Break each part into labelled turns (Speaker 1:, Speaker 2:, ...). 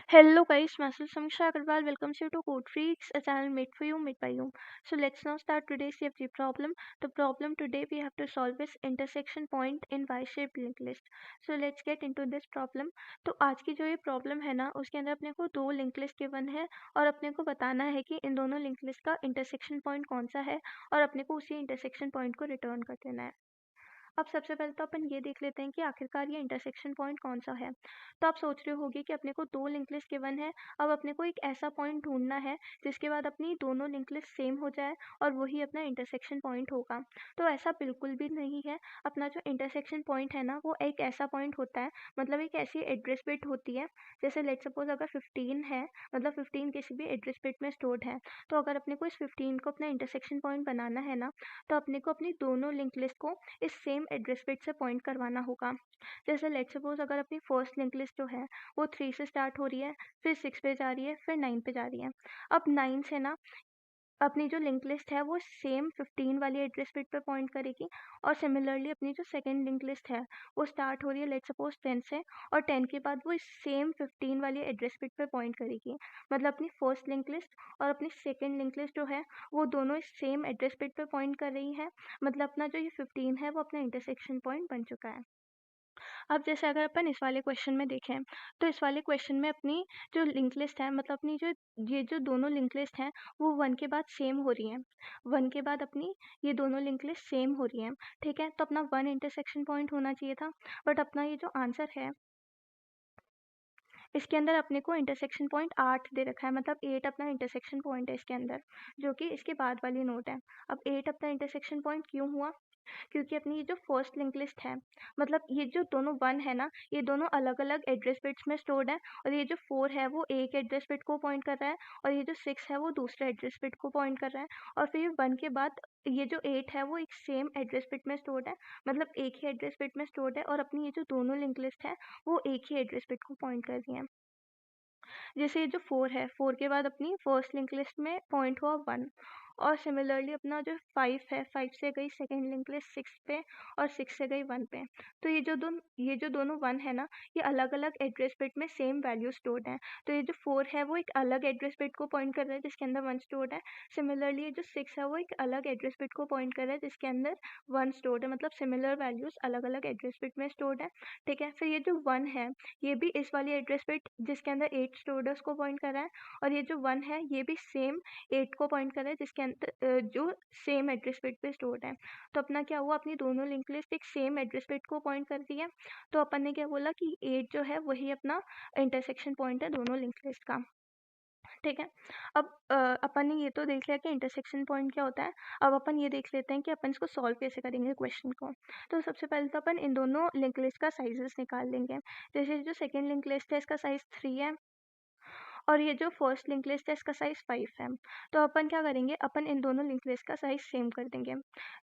Speaker 1: Hello guys, myself Samiksha Agarwal welcomes you to Code Freaks, a channel made for you, made by you. So let's now start today's CFG problem. The problem today we have to solve is intersection point in Y-shaped linked list. So let's get into this problem. तो आज की जो ये problem है ना, उसके अंदर अपने को दो लिंक लिस्ट गिवन है और अपने को बताना है कि इन दोनों लिंक लिस्ट का इंटरसेक्शन पॉइंट कौन सा है और अपने को उसी इंटरसेक्शन पॉइंट को रिटर्न कर देना है। अब सबसे पहले तो अपन ये देख लेते हैं कि आखिरकार ये इंटरसेक्शन पॉइंट कौन सा है। तो आप सोच रहे होगे कि अपने को दो लिंक लिस्ट गिवन है, अब अपने को एक ऐसा पॉइंट ढूंढना है जिसके बाद अपनी दोनों लिंक लिस्ट सेम हो जाए और वही अपना इंटरसेक्शन पॉइंट होगा। तो ऐसा बिल्कुल भी नहीं है। अपना जो इंटरसेक्शन पॉइंट है ना, वो एक ऐसा पॉइंट होता है, मतलब एक ऐसी एड्रेस बिट होती है। जैसे लेट सपोज अगर 15 है, मतलब 15 किसी भी एड्रेस बिट में स्टोर्ड है, तो अगर अपने को इस 15 को अपना इंटरसेक्शन पॉइंट बनाना है ना, तो अपने को अपनी दोनों लिंक लिस्ट को इस सेम एड्रेस बिट से पॉइंट करवाना होगा। जैसे लेट्स सपोज अगर अपनी फर्स्ट लिंक लिस्ट जो है वो 3 से स्टार्ट हो रही है, फिर 6 पे जा रही है, फिर 9 पे जा रही है। अब 9 से ना अपनी जो लिंक लिस्ट है वो सेम 15 वाली एड्रेस बिट पे पॉइंट करेगी और सिमिलरली अपनी जो सेकंड लिंक लिस्ट है वो स्टार्ट हो रही है लेट्स सपोज 10 से और 10 के बाद वो इस सेम 15 वाली एड्रेस बिट पे पॉइंट करेगी। मतलब अपनी फर्स्ट लिंक लिस्ट और अपनी सेकंड लिंक लिस्ट जो है वो दोनों इस सेम एड्रेस बिट पे पॉइंट कर रही है। मतलब अपना जो ये 15 है वो अपना इंटरसेक्शन पॉइंट बन चुका है। अब जैसे अगर अपन इस वाले क्वेश्चन में देखें, तो इस वाले क्वेश्चन में अपनी जो लिंक लिस्ट है, मतलब अपनी जो ये जो दोनों लिंक लिस्ट हैं वो 1 के बाद सेम हो रही हैं। 1 के बाद अपनी ये दोनों लिंक लिस्ट सेम हो रही हैं, ठीक है? तो अपना 1 इंटरसेक्शन पॉइंट होना चाहिए था, बट अपना ये जो आंसर है इसके अंदर अपने को इंटरसेक्शन पॉइंट 8 दे रखा है, मतलब 8 अपना इंटरसेक्शन पॉइंट है इसके अंदर, जो कि इसके बाद वाली नोट है। अब 8 अपना इंटरसेक्शन पॉइंट क्यों हुआ? क्योंकि अपनी ये जो फर्स्ट लिंक लिस्ट है, मतलब ये जो दोनों 1 है ना, ये दोनों अलग-अलग एड्रेस बिट्स में स्टोर्ड है और ये जो 4 है वो एक एड्रेस बिट को पॉइंट कर रहा है और ये जो 6 है वो दूसरे एड्रेस बिट को पॉइंट कर रहा है और फिर 1 के बाद ये जो 8 है वो एक सेम एड्रेस बिट में स्टोर्ड है, मतलब एक ही एड्रेस बिट में स्टोर्ड है और अपनी ये जो दोनों लिंक लिस्ट है वो एक ही एड्रेस बिट को पॉइंट कर रही है। जैसे ये जो 4 है, 4 के बाद अपनी फर्स्ट लिंक लिस्ट में पॉइंट हुआ 1 और सिमिलरली अपना जो 5 है, 5 से गई सेकंड लिंक लिस्ट 6 पे और 6 से गई 1 पे। तो ये जो दोनों 1 है ना, ये अलग-अलग एड्रेस बिट में सेम वैल्यू स्टोर्ड है। तो ये जो 4 है वो एक अलग एड्रेस बिट को पॉइंट कर रहा है जिसके अंदर 1 स्टोर्ड है। सिमिलरली ये जो 6 है वो एक अलग एड्रेस बिट को पॉइंट कर रहा है जिसके अंदर 1 स्टोर्ड है, मतलब सिमिलर वैल्यूज़ अलग-अलग एड्रेस बिट में स्टोर्ड है, ठीक है? फिर ये जो 1 है, ये भी इस वाली एड्रेस बिट जिसके अंदर 8 स्टोर्ड है उसको पॉइंट कर रहा है और ये जो 1 है ये भी सेम 8 को पॉइंट कर रहा है जिसके अंदर जो सेम एड्रेस बिट पे स्टोर्ड है। तो अपना क्या हुआ, अपनी दोनों लिंक लिस्ट एक सेम एड्रेस बिट को पॉइंट कर रही है। तो अपन ने क्या बोला कि 8 जो है वही अपना इंटरसेक्शन पॉइंट है दोनों लिंक लिस्ट का, ठीक है? अब अपन ने ये तो देख लिया कि इंटरसेक्शन पॉइंट क्या होता है। अब अपन ये देख लेते हैं कि अपन इसको सॉल्व कैसे करेंगे क्वेश्चन को। तो सबसे पहले तो अपन इन दोनों लिंक लिस्ट का साइजेस निकाल लेंगे। जैसे जो सेकंड लिंक लिस्ट है इसका साइज 3 है और ये जो फर्स्ट लिंक लिस्ट है इसका साइज 5 है। तो अपन क्या करेंगे, अपन इन दोनों लिंक लिस्ट का साइज सेम कर देंगे।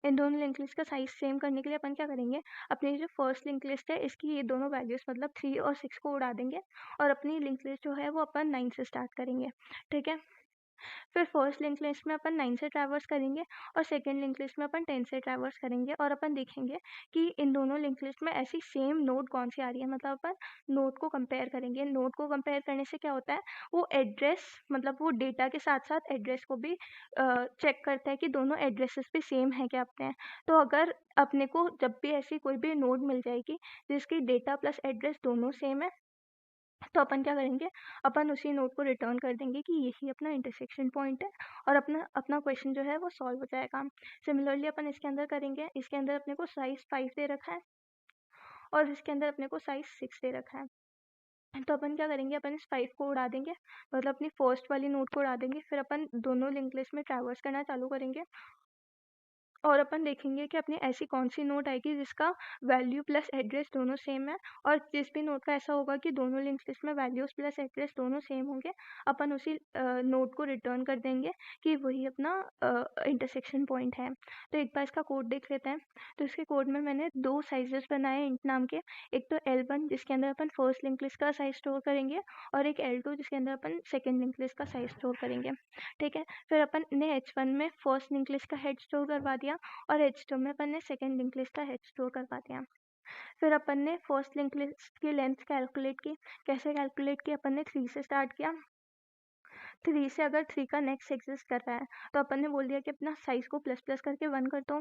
Speaker 1: इन दोनों लिंक लिस्ट का साइज सेम करने के लिए अपन क्या करेंगे, अपनी जो फर्स्ट लिंक लिस्ट है इसकी ये दोनों वैल्यूज मतलब 3 और 6 को उड़ा देंगे और अपनी लिंक लिस्ट जो है वो अपन 9 से स्टार्ट करेंगे, ठीक है? फिर फर्स्ट लिंक लिस्ट में अपन 9 से ट्रैवर्स करेंगे और सेकंड लिंक लिस्ट में अपन 10 से ट्रैवर्स करेंगे और अपन देखेंगे कि इन दोनों लिंक लिस्ट में ऐसी सेम नोड कौन सी आ रही है। मतलब अपन नोड को कंपेयर करेंगे। नोड को कंपेयर करने से क्या होता है, वो एड्रेस मतलब वो डेटा के साथ साथ एड्रेस को भी चेक करता है कि दोनों एड्रेसेस भी सेम है क्या अपने। तो अगर अपने को जब भी ऐसी कोई भी नोड मिल जाएगी जिसकी डेटा प्लस एड्रेस दोनों सेम है, तो अपन क्या करेंगे, अपन उसी नोड को रिटर्न कर देंगे कि यही अपना इंटरसेक्शन पॉइंट है और अपना अपना क्वेश्चन जो है वो सॉल्व हो जाएगा। सिमिलरली अपन इसके अंदर करेंगे, इसके अंदर अपने को साइज 5 दे रखा है और इसके अंदर अपने को साइज 6 दे रखा है। तो अपन क्या करेंगे, अपन इस 5 को उड़ा देंगे, मतलब अपनी फर्स्ट वाली नोड को उड़ा देंगे। फिर अपन दोनों लिंक लिस्ट में ट्रैवर्स करना चालू करेंगे और अपन देखेंगे कि अपनी ऐसी कौन सी नोट आएगी जिसका वैल्यू प्लस एड्रेस दोनों सेम है और जिस भी नोट का ऐसा होगा कि दोनों लिंक्स लिस्ट में वैल्यूज प्लस एड्रेस दोनों सेम होंगे, अपन उसी नोट को रिटर्न कर देंगे कि वही अपना इंटरसेक्शन पॉइंट है। तो एक बार इसका कोड देख लेते हैं। तो इसके कोड में मैंने दो साइजेस बनाए इंट नाम के, एक तो L1 जिसके अंदर अपन फर्स्ट लिंक लिस्ट का साइज स्टोर करेंगे और एक L2 जिसके अंदर अपन सेकेंड लिंक लिस्ट का साइज स्टोर करेंगे, ठीक है? फिर अपन ने H1 में फर्स्ट लिंक लिस्ट का हेड स्टोर करवा दिया और H2 में अपन ने सेकेंड लिंक लिस्ट का हेड स्टोर करवा दिया। फिर अपन ने फर्स्ट लिंक लिस्ट की लेंथ कैलकुलेट की। कैसे कैलकुलेट की? अपन ने 3 से स्टार्ट किया। 3 से अगर 3 का नेक्स्ट एग्जिस्ट कर रहा है तो अपन ने बोल दिया कि अपना साइज को प्लस प्लस करके 1 कर दो।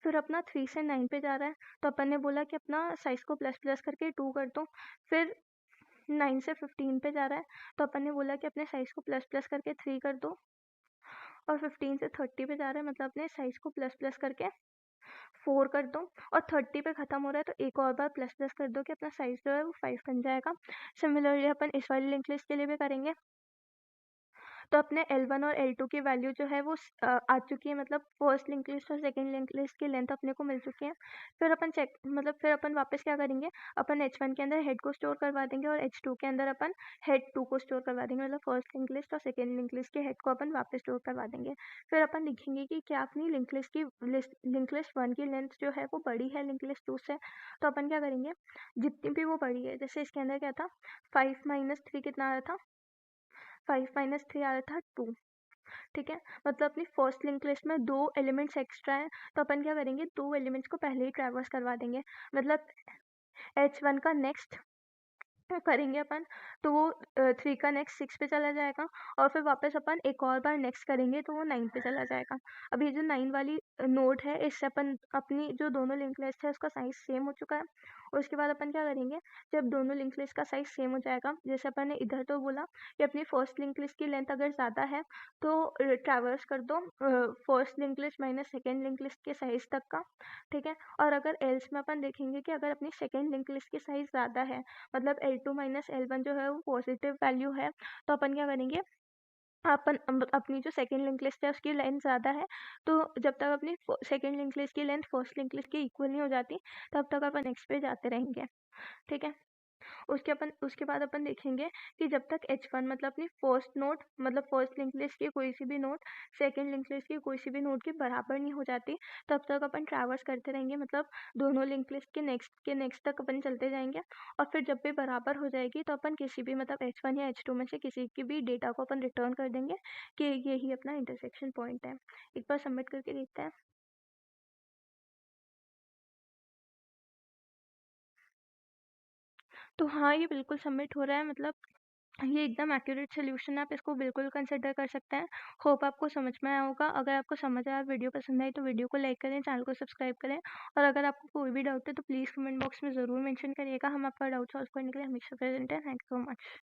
Speaker 1: फिर अपना 3 से 9 पे जा रहा है तो अपन ने बोला कि अपना साइज को प्लस प्लस करके 2 कर दो। फिर 9 से 15 पे जा रहा है तो अपन ने बोला कि अपने साइज को प्लस प्लस करके 3 कर दो। और 15 से 30 पे जा रहा है मतलब अपने साइज को प्लस प्लस करके 4 कर दो। और 30 पे ख़त्म हो रहा है तो एक और बार प्लस प्लस कर दो कि अपना साइज जो है वो 5 बन जाएगा। सिमिलरली अपन इस वाली लिंक लिस्ट के लिए भी करेंगे। तो अपने L1 और L2 की वैल्यू जो है वो आ चुकी है, मतलब फर्स्ट लिंक लिस्ट और सेकंड लिंक लिस्ट की लेंथ अपने को मिल चुकी है। फिर अपन चेक मतलब फिर अपन वापस क्या करेंगे, अपन H1 के अंदर हेड को स्टोर करवा देंगे और H2 के अंदर अपन हेड 2 को स्टोर करवा देंगे, मतलब फर्स्ट लिंक लिस्ट और सेकंड लिंक लिस्ट के हेड को अपन वापस स्टोर करवा देंगे। फिर अपन लिखेंगे कि क्या अपनी लिंक लिस्ट 1 की लेंथ जो है वो बड़ी है लिंक लिस्ट 2 से। तो अपन क्या करेंगे, जितनी भी वो बड़ी है, जैसे इसके अंदर क्या था 5 माइनस 3 कितना आ रहा था, 5 माइनस 3 आ रहा था 2। ठीक है, मतलब अपनी फर्स्ट लिंक लिस्ट में 2 एलिमेंट्स एक्स्ट्रा हैं तो अपन क्या करेंगे, 2 एलिमेंट्स को पहले ही ट्रैवर्स करवा देंगे। मतलब H1 का नेक्स्ट करेंगे अपन तो वो 3 का नेक्स्ट 6 पे चला जाएगा और फिर वापस अपन एक और बार नेक्स्ट करेंगे तो वो 9 पे चला जाएगा। अब ये जो 9 वाली नोड है इससे अपन अपनी जो दोनों लिंक लिस्ट है उसका साइज सेम हो चुका है। और उसके बाद अपन क्या करेंगे, जब दोनों लिंक लिस्ट का साइज सेम हो जाएगा, जैसे अपन ने इधर तो बोला कि अपनी फर्स्ट लिंक लिस्ट की लेंथ अगर ज़्यादा है तो ट्रैवर्स कर दो first link list minus second link list के साइज तक का। ठीक है, और अगर एल्स में अपन देखेंगे कि अगर अपनी सेकेंड लिंक लिस्ट की साइज ज़्यादा है, मतलब L2 माइनस L1 जो है वो पॉजिटिव वैल्यू है, तो अपन क्या करेंगे, अपन अपनी जो सेकेंड लिंक लिस्ट है उसकी लेंथ ज़्यादा है तो जब तक अपनी सेकेंड लिंक लिस्ट की लेंथ फर्स्ट लिंक लिस्ट के इक्वल नहीं हो जाती तब तक अपन नेक्स्ट पे जाते रहेंगे। ठीक है, उसके बाद अपन देखेंगे कि जब तक H1 मतलब अपनी फर्स्ट नोड मतलब फर्स्ट लिंक लिस्ट की कोई सी भी नोड सेकंड लिंक लिस्ट की कोई सी भी नोड के बराबर नहीं हो जाती तब तक अपन ट्रैवर्स करते रहेंगे, मतलब दोनों लिंक लिस्ट के नेक्स्ट तक अपन चलते जाएंगे। और फिर जब भी बराबर हो जाएगी तो अपन किसी भी मतलब H1 या H2 में से किसी की भी डेटा को अपन रिटर्न कर देंगे कि यही अपना इंटरसेक्शन पॉइंट है। एक बार सबमिट करके देखते हैं। तो हाँ, ये बिल्कुल सबमिट हो रहा है, मतलब ये एकदम एक्यूरेट सोल्यूशन है, आप इसको बिल्कुल कंसिडर कर सकते हैं। होप आपको समझ में आया होगा। अगर आपको समझ आया, वीडियो पसंद आई तो वीडियो को लाइक करें, चैनल को सब्सक्राइब करें और अगर आपको कोई भी डाउट है तो प्लीज़ कमेंट बॉक्स में ज़रूर मेंशन करिएगा। हम आपका डाउट सॉल्व करने के लिए हमेशा प्रेजेंट हैं। Thank you so much.